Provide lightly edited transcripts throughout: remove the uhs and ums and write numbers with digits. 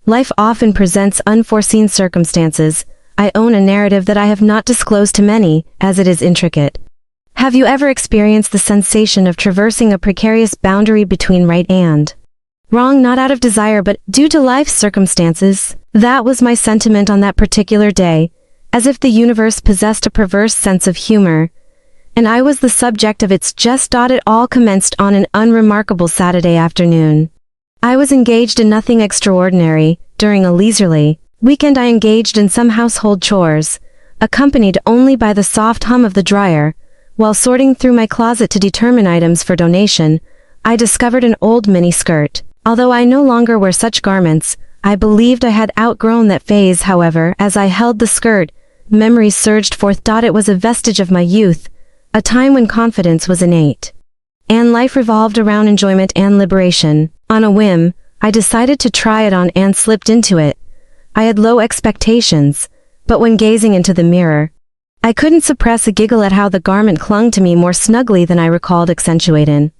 Life often presents unforeseen circumstances. I own a narrative that I have not disclosed to many, as it is intricate. Have you ever experienced the sensation of traversing a precarious boundary between right and wrong, not out of desire but due to life's circumstances? That was my sentiment on that particular day, as if the universe possessed a perverse sense of humor, and I was the subject of its jest. It all commenced on an unremarkable Saturday afternoon. I was engaged in nothing extraordinary. During a leisurely weekend I engaged in some household chores, accompanied only by the soft hum of the dryer. While sorting through my closet to determine items for donation, I discovered an old mini-skirt. Although I no longer wear such garments, I believed I had outgrown that phase. However, as I held the skirt, memories surged forth. It was a vestige of my youth, a time when confidence was innate, and life revolved around enjoyment and liberation. On a whim, I decided to try it on and slipped into it. I had low expectations, but when gazing into the mirror, I couldn't suppress a giggle at how the garment clung to me more snugly than I recalled accentuating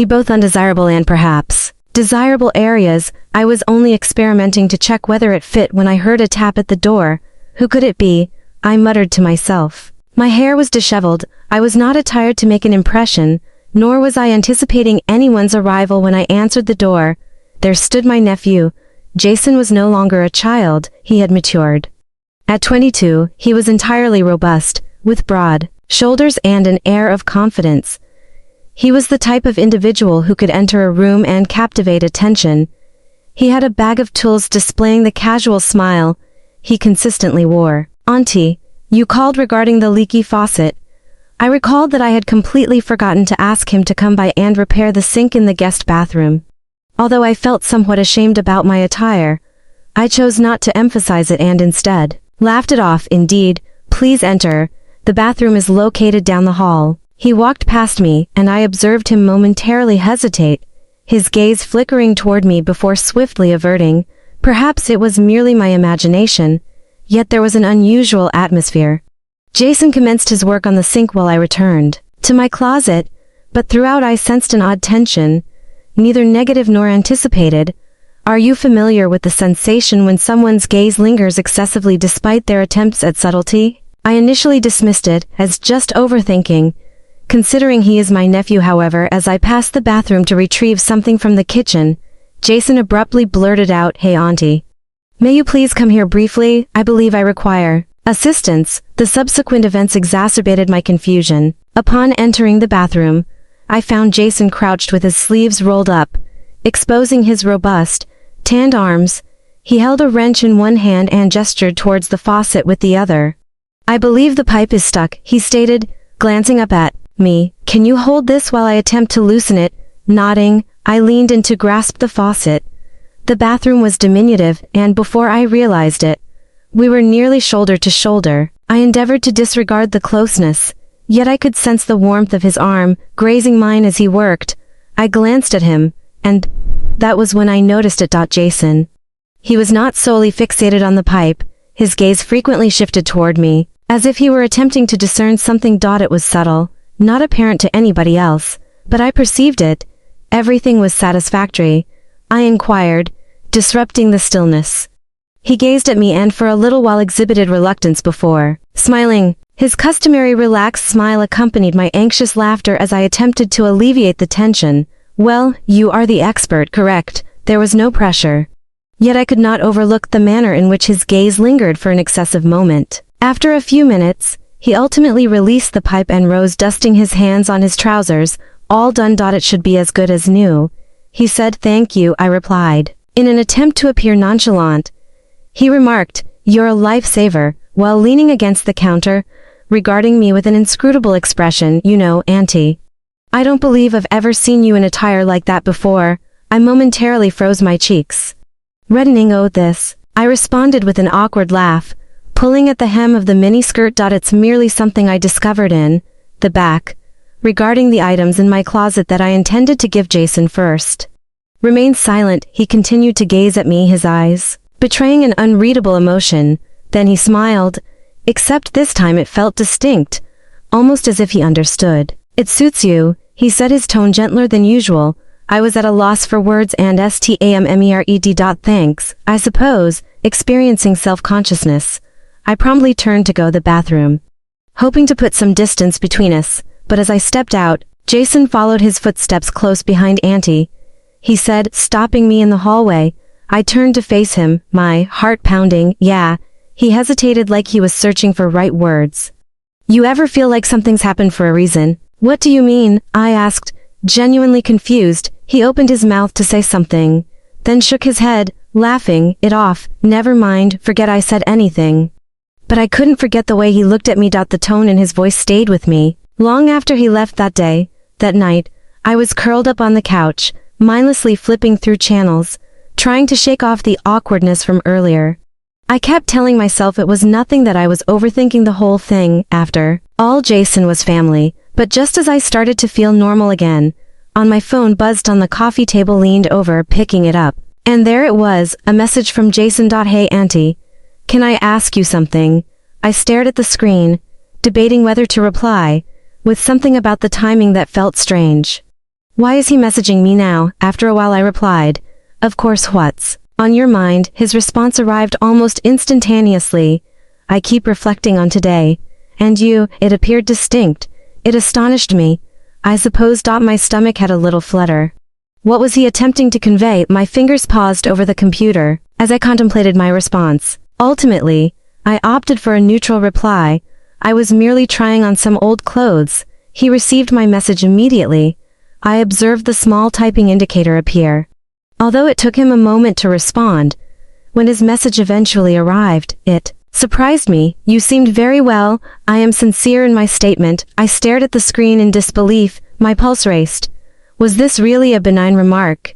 both undesirable and perhaps desirable areas. I was only experimenting to check whether it fit when I heard a tap at the door. Who could it be? I muttered to myself. My hair was disheveled. I was not attired to make an impression, nor was I anticipating anyone's arrival when I answered the door. There stood my nephew. Jason was no longer a child, he had matured. At 22, he was entirely robust, with broad shoulders and an air of confidence. He was the type of individual who could enter a room and captivate attention. He had a bag of tools displaying the casual smile he consistently wore. "Auntie, you called regarding the leaky faucet." I recalled that I had completely forgotten to ask him to come by and repair the sink in the guest bathroom. Although I felt somewhat ashamed about my attire, I chose not to emphasize it and instead laughed it off. "Indeed, please enter. The bathroom is located down the hall." He walked past me, and I observed him momentarily hesitate, his gaze flickering toward me before swiftly averting. Perhaps it was merely my imagination, yet there was an unusual atmosphere. Jason commenced his work on the sink while I returned to my closet, but throughout I sensed an odd tension, neither negative nor anticipated. Are you familiar with the sensation when someone's gaze lingers excessively despite their attempts at subtlety? I initially dismissed it as just overthinking, considering he is my nephew. However, as I passed the bathroom to retrieve something from the kitchen, Jason abruptly blurted out, "Hey auntie, may you please come here briefly? I believe I require assistance." The subsequent events exacerbated my confusion. Upon entering the bathroom, I found Jason crouched with his sleeves rolled up, exposing his robust, tanned arms. He held a wrench in one hand and gestured towards the faucet with the other. "I believe the pipe is stuck," he stated, glancing up at me. "Can you hold this while I attempt to loosen it?" Nodding, I leaned in to grasp the faucet. The bathroom was diminutive, and before I realized it, we were nearly shoulder to shoulder. I endeavored to disregard the closeness, yet I could sense the warmth of his arm grazing mine as he worked. I glanced at him, and that was when I noticed it. Jason. He was not solely fixated on the pipe. His gaze frequently shifted toward me, as if he were attempting to discern something. It was subtle, not apparent to anybody else, but I perceived it. Everything was satisfactory, I inquired, disrupting the stillness. He gazed at me and for a little while exhibited reluctance before smiling. His customary relaxed smile accompanied my anxious laughter as I attempted to alleviate the tension. "Well, you are the expert, correct?" There was no pressure. Yet I could not overlook the manner in which his gaze lingered for an excessive moment. After a few minutes, he ultimately released the pipe and rose, dusting his hands on his trousers. "All done. It should be as good as new," he said. "Thank you," I replied, in an attempt to appear nonchalant. He remarked, "You're a lifesaver," while leaning against the counter, regarding me with an inscrutable expression. "You know, auntie, I don't believe I've ever seen you in attire like that before." I momentarily froze my cheeks, reddening. "Oh, this," I responded with an awkward laugh, pulling at the hem of the mini-skirt. "It's merely something I discovered in the back, regarding the items in my closet that I intended to give Jason first." Remained silent, he continued to gaze at me, his eyes betraying an unreadable emotion. Then he smiled, except this time it felt distinct, almost as if he understood. "It suits you," he said, his tone gentler than usual. I was at a loss for words and stammerd. Thanks, I suppose, experiencing self-consciousness. I promptly turned to go to the bathroom, hoping to put some distance between us, but as I stepped out, Jason followed his footsteps close behind Auntie. He said, stopping me in the hallway. I turned to face him, my heart pounding. Yeah. He hesitated like he was searching for right words. You ever feel like something's happened for a reason? What do you mean? I asked, genuinely confused. He opened his mouth to say something, then shook his head, laughing it off. Never mind, forget I said anything. But I couldn't forget the way he looked at me. The tone in his voice stayed with me. Long after he left that night, I was curled up on the couch, mindlessly flipping through channels, trying to shake off the awkwardness from earlier. I kept telling myself it was nothing, that I was overthinking the whole thing. After all, Jason was family. But just as I started to feel normal again, on my phone buzzed on the coffee table. Leaned over, picking it up. And there it was, a message from Jason. Hey Auntie, can I ask you something? I stared at the screen, debating whether to reply, with something about the timing that felt strange. Why is he messaging me now? After a while I replied, of course, what's on your mind? His response arrived almost instantaneously. I keep reflecting on today. And you, it appeared distinct. It astonished me. I suppose. My stomach had a little flutter. What was he attempting to convey? My fingers paused over the computer as I contemplated my response. Ultimately, I opted for a neutral reply. I was merely trying on some old clothes. He received my message immediately. I observed the small typing indicator appear. Although it took him a moment to respond, when his message eventually arrived, it surprised me. You seemed very well. I am sincere in my statement. I stared at the screen in disbelief. My pulse raced. Was this really a benign remark?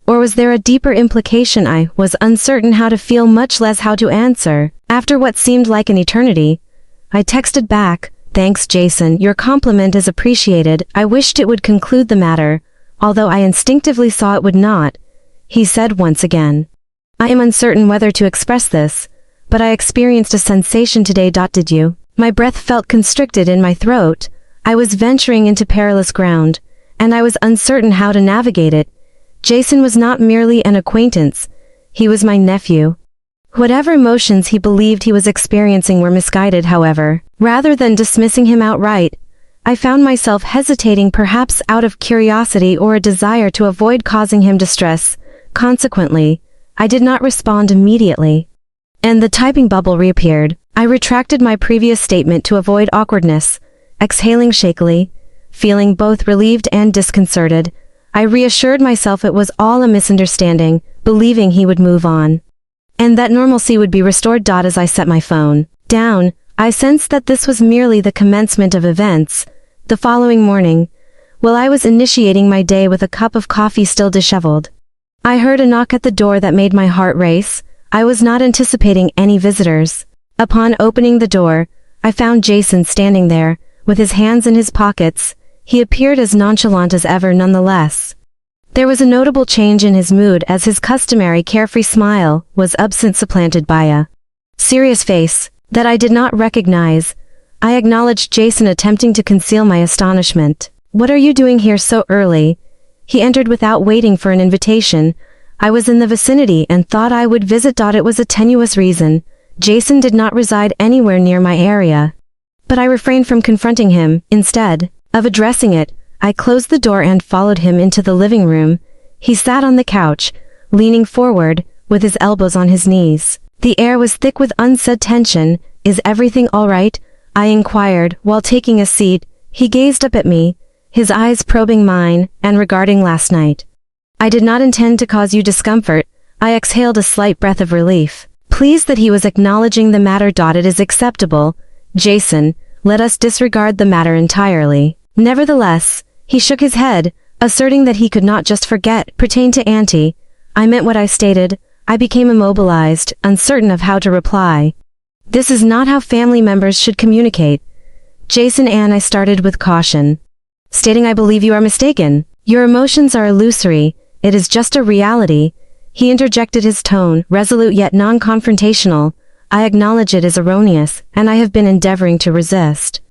Or was there a deeper implication? I was uncertain how to feel, much less how to answer. After what seemed like an eternity, I texted back, thanks Jason, your compliment is appreciated. I wished it would conclude the matter, although I instinctively saw it would not. He said once again, I am uncertain whether to express this, but I experienced a sensation today. Did you? My breath felt constricted in my throat. I was venturing into perilous ground, and I was uncertain how to navigate it. Jason was not merely an acquaintance. He was my nephew. Whatever emotions he believed he was experiencing were misguided, however. Rather than dismissing him outright, I found myself hesitating, perhaps out of curiosity or a desire to avoid causing him distress. Consequently, I did not respond immediately. And the typing bubble reappeared. I retracted my previous statement to avoid awkwardness. Exhaling shakily, feeling both relieved and disconcerted, I reassured myself it was all a misunderstanding, believing he would move on, and that normalcy would be restored. As I set my phone down, I sensed that this was merely the commencement of events. The following morning, while I was initiating my day with a cup of coffee still disheveled, I heard a knock at the door that made my heart race. I was not anticipating any visitors. Upon opening the door, I found Jason standing there, with his hands in his pockets. He appeared as nonchalant as ever nonetheless. There was a notable change in his mood, as his customary carefree smile was absent, supplanted by a serious face that I did not recognize. I acknowledged Jason, attempting to conceal my astonishment. What are you doing here so early? He entered without waiting for an invitation. I was in the vicinity and thought I would visit. It was a tenuous reason. Jason did not reside anywhere near my area. But I refrained from confronting him. Instead of addressing it, I closed the door and followed him into the living room. He sat on the couch, leaning forward, with his elbows on his knees. The air was thick with unsaid tension. Is everything all right? I inquired, while taking a seat. He gazed up at me, his eyes probing mine, and regarding last night. I did not intend to cause you discomfort. I exhaled a slight breath of relief, pleased that he was acknowledging the matter. It is acceptable, Jason. Let us disregard the matter entirely. Nevertheless, he shook his head, asserting that he could not just forget pertain to Auntie. I meant what I stated. I became immobilized, uncertain of how to reply. This is not how family members should communicate. Jason, and I started with caution, stating I believe you are mistaken. Your emotions are illusory. It is just a reality. He interjected, his tone resolute yet non-confrontational. I acknowledge it is erroneous, and I have been endeavoring to resist.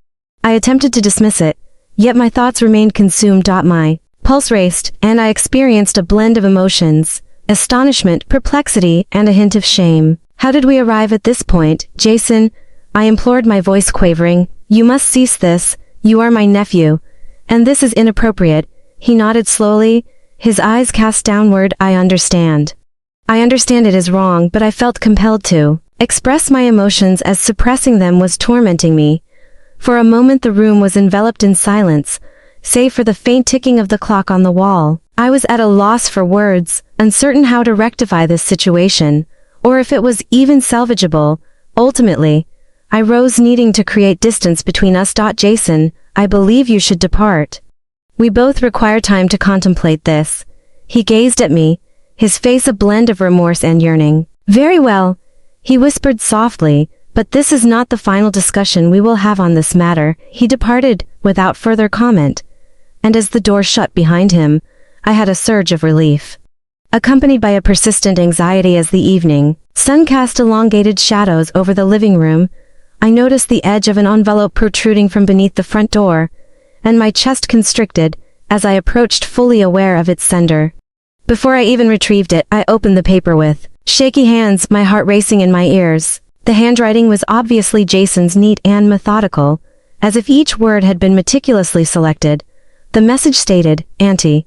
I attempted to dismiss it, yet my thoughts remained consumed. My Pulse raced, and I experienced a blend of emotions: astonishment, perplexity, and a hint of shame. How did we arrive at this point, Jason? I implored, my voice quavering. You must cease this. You are my nephew. And this is inappropriate. He nodded slowly, his eyes cast downward. I understand. I understand it is wrong, but I felt compelled to express my emotions, as suppressing them was tormenting me. For a moment the room was enveloped in silence, save for the faint ticking of the clock on the wall. I was at a loss for words, uncertain how to rectify this situation, or if it was even salvageable. Ultimately, I rose, needing to create distance between us. Jason, I believe you should depart. We both require time to contemplate this. He gazed at me, his face a blend of remorse and yearning. Very well, he whispered softly, but this is not the final discussion we will have on this matter. He departed, without further comment, and as the door shut behind him, I had a surge of relief, accompanied by a persistent anxiety. As the evening sun cast elongated shadows over the living room, I noticed the edge of an envelope protruding from beneath the front door, and my chest constricted as I approached, fully aware of its sender. Before I even retrieved it, I opened the paper with shaky hands, my heart racing in my ears. The handwriting was obviously Jason's, neat and methodical, as if each word had been meticulously selected. The message stated, Auntie,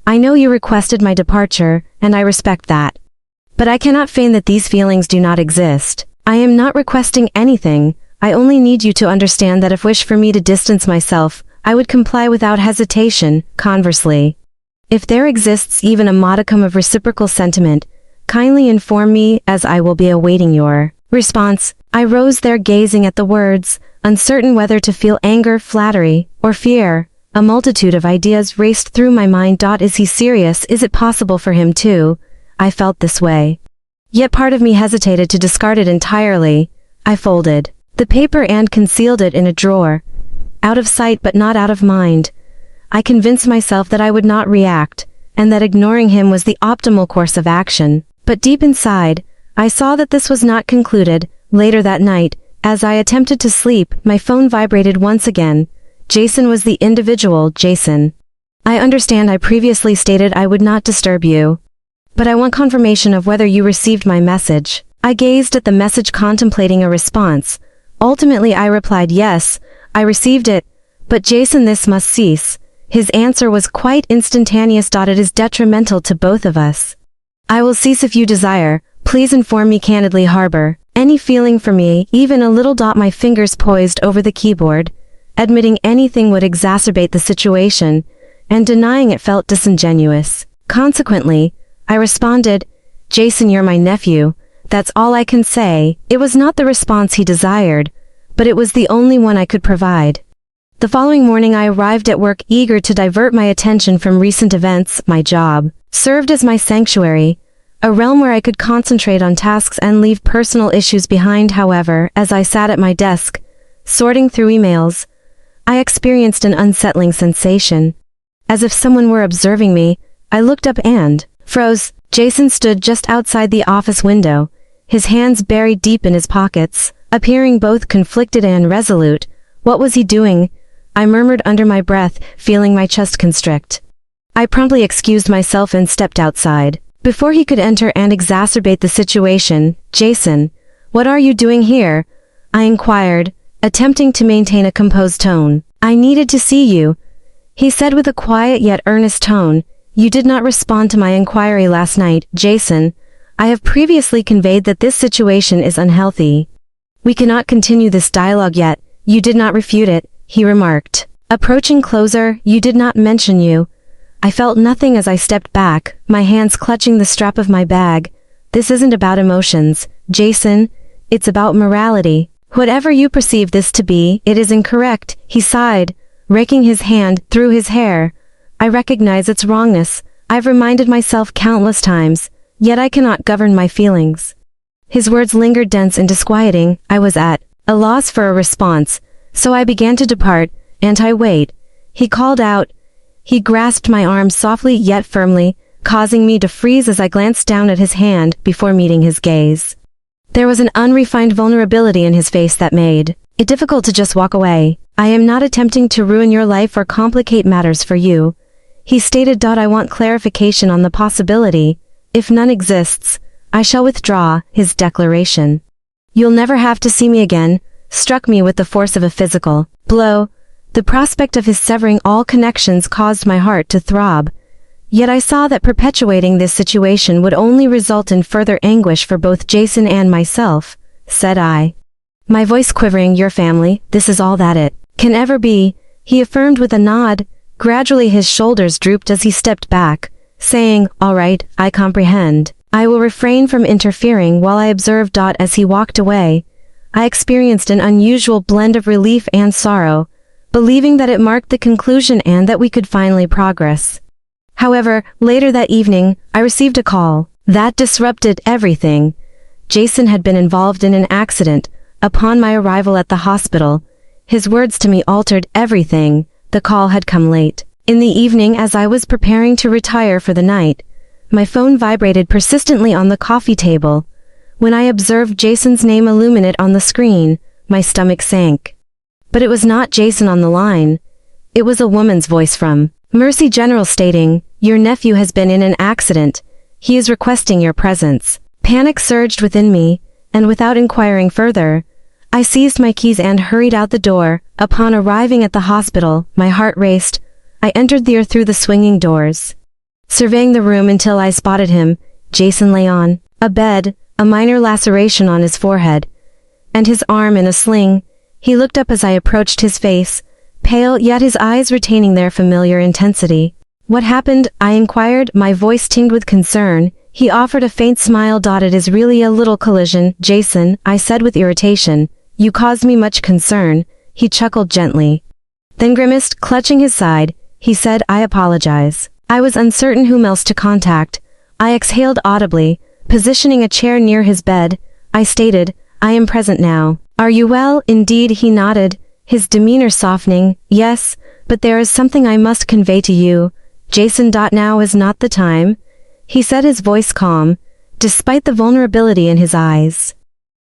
I know you requested my departure, and I respect that. But I cannot feign that these feelings do not exist. I am not requesting anything. I only need you to understand that if wish for me to distance myself, I would comply without hesitation. Conversely, if there exists even a modicum of reciprocal sentiment, kindly inform me, as I will be awaiting your response. I rose there, gazing at the words, uncertain whether to feel anger, flattery, or fear. A multitude of ideas raced through my mind. Is he serious? Is it possible for him too? I felt this way. Yet part of me hesitated to discard it entirely. I folded the paper and concealed it in a drawer. Out of sight but not out of mind. I convinced myself that I would not react, and that ignoring him was the optimal course of action. But deep inside, I saw that this was not concluded. Later that night, as I attempted to sleep, my phone vibrated once again. Jason was the individual. Jason, I understand I previously stated I would not disturb you, but I want confirmation of whether you received my message. I gazed at the message, contemplating a response. Ultimately I replied, yes, I received it, but Jason, this must cease. His answer was quite instantaneous. It is detrimental to both of us. I will cease if you desire. Please inform me candidly. Harbor any feeling for me, even a little. My fingers poised over the keyboard. Admitting anything would exacerbate the situation, and denying it felt disingenuous. Consequently, I responded, Jason, you're my nephew. That's all I can say. It was not the response he desired, but it was the only one I could provide. The following morning I arrived at work, eager to divert my attention from recent events. My job served as my sanctuary, a realm where I could concentrate on tasks and leave personal issues behind. However, as I sat at my desk, sorting through emails, I experienced an unsettling sensation. As if someone were observing me, I looked up and froze. Jason stood just outside the office window, his hands buried deep in his pockets, appearing both conflicted and resolute. What was he doing? I murmured under my breath, feeling my chest constrict. I promptly excused myself and stepped outside. Before he could enter and exacerbate the situation, Jason, what are you doing here? I inquired, attempting to maintain a composed tone. I needed to see you, he said with a quiet yet earnest tone. You did not respond to my inquiry last night, Jason. I have previously conveyed that this situation is unhealthy. We cannot continue this dialogue yet. You did not refute it, he remarked. Approaching closer, you did not mention you. I felt nothing as I stepped back, my hands clutching the strap of my bag. This isn't about emotions, Jason. It's about morality. Whatever you perceive this to be, it is incorrect, he sighed, raking his hand through his hair. I recognize its wrongness. I've reminded myself countless times, yet I cannot govern my feelings. His words lingered dense and disquieting. I was at a loss for a response, so I began to depart. "Anti, wait," he called out. He grasped my arm softly yet firmly, causing me to freeze as I glanced down at his hand before meeting his gaze. There was an unrefined vulnerability in his face that made it difficult to just walk away. "I am not attempting to ruin your life or complicate matters for you," He stated, I want clarification on the possibility. If none exists, I shall withdraw, his declaration. You'll never have to see me again, struck me with the force of a physical blow. The prospect of his severing all connections caused my heart to throb. Yet I saw that perpetuating this situation would only result in further anguish for both Jason and myself, said I. My voice quivering, your family, this is all that it can ever be, he affirmed with a nod. Gradually his shoulders drooped as he stepped back, saying, all right, I comprehend. I will refrain from interfering. While I observed. As he walked away, I experienced an unusual blend of relief and sorrow, believing that it marked the conclusion and that we could finally progress. However, later that evening, I received a call that disrupted everything. Jason had been involved in an accident. Upon my arrival at the hospital, his words to me altered everything. The call had come late. In the evening, as I was preparing to retire for the night, my phone vibrated persistently on the coffee table. When I observed Jason's name illuminate on the screen, my stomach sank. But it was not Jason on the line. It was a woman's voice from Mercy General stating, your nephew has been in an accident. He is requesting your presence. Panic surged within me, and without inquiring further, I seized my keys and hurried out the door. Upon arriving at the hospital, my heart raced. I entered there through the swinging doors, surveying the room until I spotted him. Jason lay on a bed, a minor laceration on his forehead, and his arm in a sling. He looked up as I approached, his face pale, yet his eyes retaining their familiar intensity. What happened? I inquired, my voice tinged with concern. He offered a faint smile. It is really a little collision, Jason, I said with irritation. You caused me much concern. He chuckled gently, then grimaced, clutching his side. He said, I apologize. I was uncertain whom else to contact. I exhaled audibly, positioning a chair near his bed. I stated, I am present now. Are you well? Indeed, he nodded, his demeanor softening. Yes, but there is something I must convey to you. Jason. Now is not the time, he said, his voice calm, despite the vulnerability in his eyes.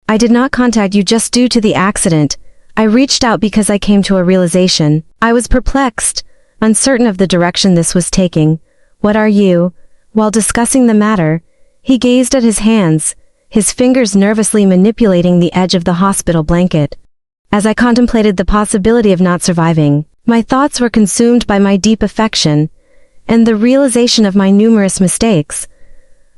I did not contact you just due to the accident. I reached out because I came to a realization. I was perplexed, uncertain of the direction this was taking. What are you? While discussing the matter, he gazed at his hands, his fingers nervously manipulating the edge of the hospital blanket. As I contemplated the possibility of not surviving, my thoughts were consumed by my deep affection and the realization of my numerous mistakes,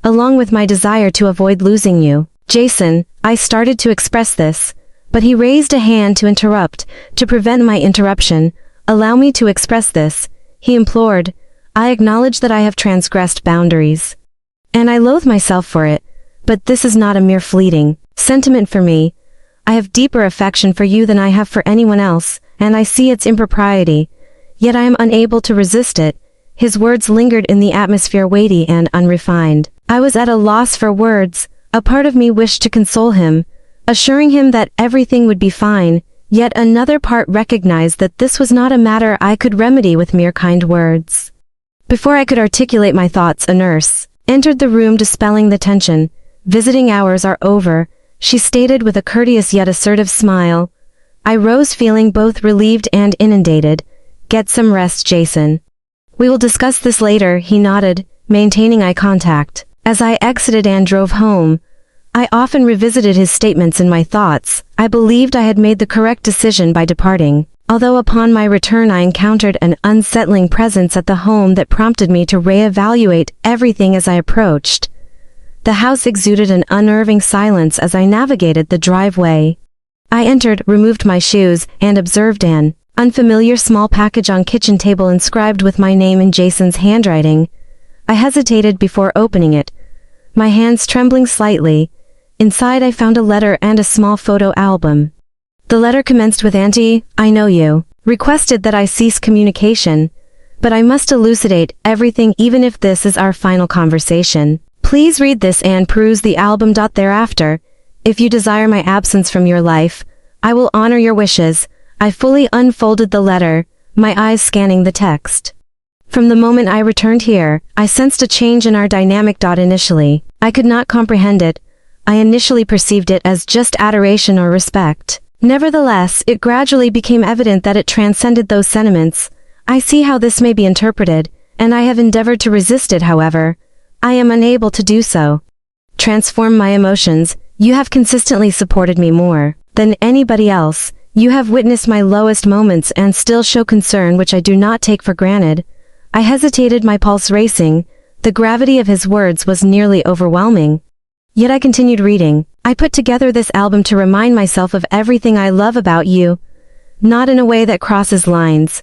along with my desire to avoid losing you. Jason, I started to express this, but he raised a hand to interrupt. To prevent my interruption, allow me to express this, he implored. I acknowledge that I have transgressed boundaries, and I loathe myself for it, but this is not a mere fleeting sentiment for me. I have deeper affection for you than I have for anyone else, and I see its impropriety, yet I am unable to resist it. His words lingered in the atmosphere, weighty and unrefined. I was at a loss for words. A part of me wished to console him, assuring him that everything would be fine, yet another part recognized that this was not a matter I could remedy with mere kind words. Before I could articulate my thoughts, a nurse entered the room, dispelling the tension. Visiting hours are over, she stated with a courteous yet assertive smile. I rose, feeling both relieved and inundated. Get some rest, Jason. We will discuss this later, he nodded, maintaining eye contact. As I exited and drove home, I often revisited his statements in my thoughts. I believed I had made the correct decision by departing, although upon my return I encountered an unsettling presence at the home that prompted me to reevaluate everything as I approached. The house exuded an unnerving silence as I navigated the driveway. I entered, removed my shoes, and observed an unfamiliar small package on kitchen table inscribed with my name in Jason's handwriting. I hesitated before opening it, my hands trembling slightly. Inside I found a letter and a small photo album. The letter commenced with, Auntie, I know you requested that I cease communication, but I must elucidate everything even if this is our final conversation. Please read this and peruse the album. Thereafter, if you desire my absence from your life, I will honor your wishes. I fully unfolded the letter, my eyes scanning the text. From the moment I returned here, I sensed a change in our dynamic. Initially, I could not comprehend it. I initially perceived it as just adoration or respect. Nevertheless, it gradually became evident that it transcended those sentiments. I see how this may be interpreted, and I have endeavored to resist it. However, I am unable to do so. Transform my emotions. You have consistently supported me more than anybody else. You have witnessed my lowest moments and still show concern, which I do not take for granted. I hesitated, my pulse racing. The gravity of his words was nearly overwhelming. Yet I continued reading. I put together this album to remind myself of everything I love about you. Not in a way that crosses lines,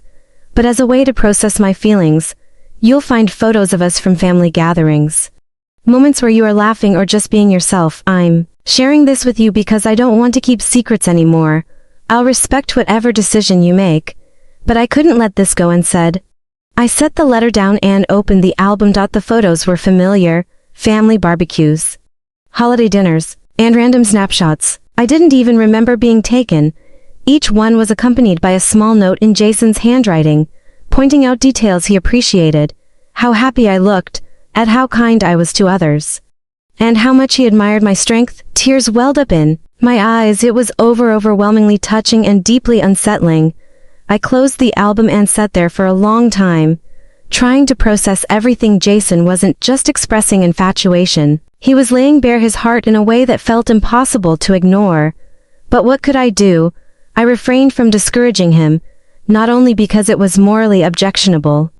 but as a way to process my feelings. You'll find photos of us from family gatherings. Moments where you are laughing or just being yourself. I'm sharing this with you because I don't want to keep secrets anymore. I'll respect whatever decision you make, but I couldn't let this go unsaid. I set the letter down and opened the album. The photos were familiar: family barbecues, holiday dinners, and random snapshots I didn't even remember being taken. Each one was accompanied by a small note in Jason's handwriting, pointing out details he appreciated: how happy I looked, at how kind I was to others, and how much he admired my strength. Tears welled up in my eyes. It was overwhelmingly touching and deeply unsettling. I closed the album and sat there for a long time, trying to process everything. Jason wasn't just expressing infatuation. He was laying bare his heart in a way that felt impossible to ignore. But what could I do? I refrained from discouraging him, not only because it was morally objectionable,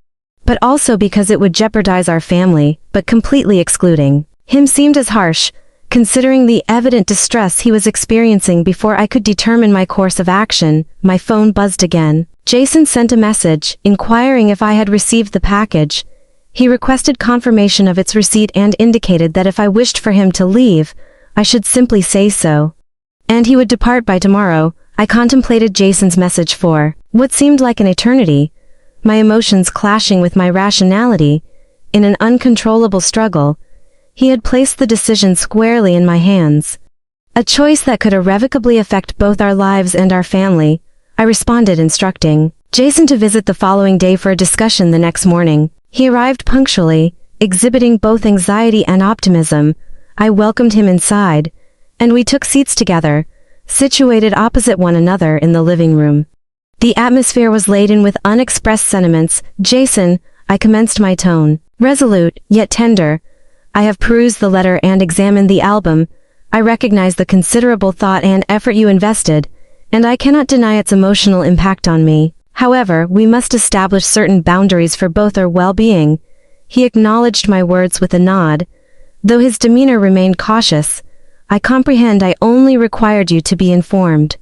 but also because it would jeopardize our family. But completely excluding him seemed as harsh, considering the evident distress he was experiencing. Before I could determine my course of action, my phone buzzed again. Jason sent a message, inquiring if I had received the package. He requested confirmation of its receipt and indicated that if I wished for him to leave, I should simply say so, and he would depart by tomorrow. I contemplated Jason's message for what seemed like an eternity, my emotions clashing with my rationality. In an uncontrollable struggle, he had placed the decision squarely in my hands, a choice that could irrevocably affect both our lives and our family. I responded, instructing Jason to visit the following day for a discussion the next morning. He arrived punctually, exhibiting both anxiety and optimism. I welcomed him inside, and we took seats together, situated opposite one another in the living room. The atmosphere was laden with unexpressed sentiments. Jason, I commenced, my tone resolute, yet tender. I have perused the letter and examined the album. I recognize the considerable thought and effort you invested, and I cannot deny its emotional impact on me. However, we must establish certain boundaries for both our well-being. He acknowledged my words with a nod, though his demeanor remained cautious. I comprehend. I only required you to be informed.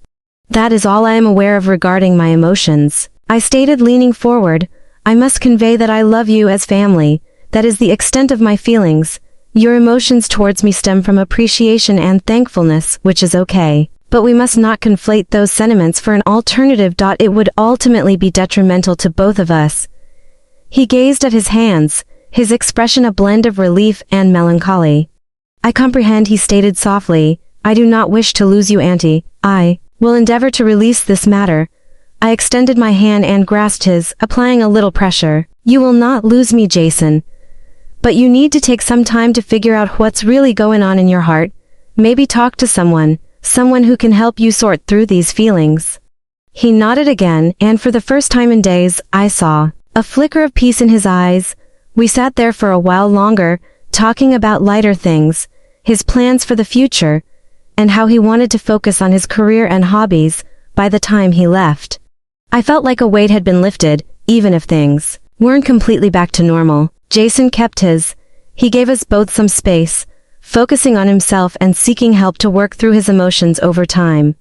That is all I am aware of regarding my emotions, I stated, leaning forward. I must convey that I love you as family. That is the extent of my feelings. Your emotions towards me stem from appreciation and thankfulness, which is okay. But we must not conflate those sentiments for an alternative. It would ultimately be detrimental to both of us. He gazed at his hands, his expression a blend of relief and melancholy. I comprehend, he stated softly. I do not wish to lose you, Auntie. I will endeavor to release this matter. I extended my hand and grasped his, applying a little pressure. You will not lose me, Jason. But you need to take some time to figure out what's really going on in your heart. Maybe talk to someone who can help you sort through these feelings. He nodded again, and for the first time in days, I saw a flicker of peace in his eyes. We sat there for a while longer, talking about lighter things, his plans for the future, and how he wanted to focus on his career and hobbies. By the time he left, I felt like a weight had been lifted, even if things weren't completely back to normal. Jason kept his. He gave us both some space, focusing on himself and seeking help to work through his emotions. Over time,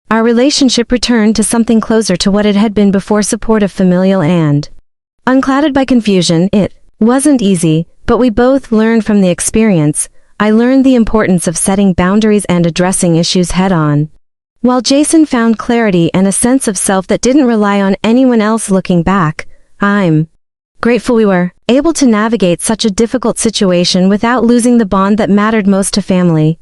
our relationship returned to something closer to what it had been before, supportive, familial, and unclouded by confusion. It wasn't easy, but we both learned from the experience. I learned the importance of setting boundaries and addressing issues head-on, while Jason found clarity and a sense of self that didn't rely on anyone else. Looking back, I'm grateful we were able to navigate such a difficult situation without losing the bond that mattered most to family.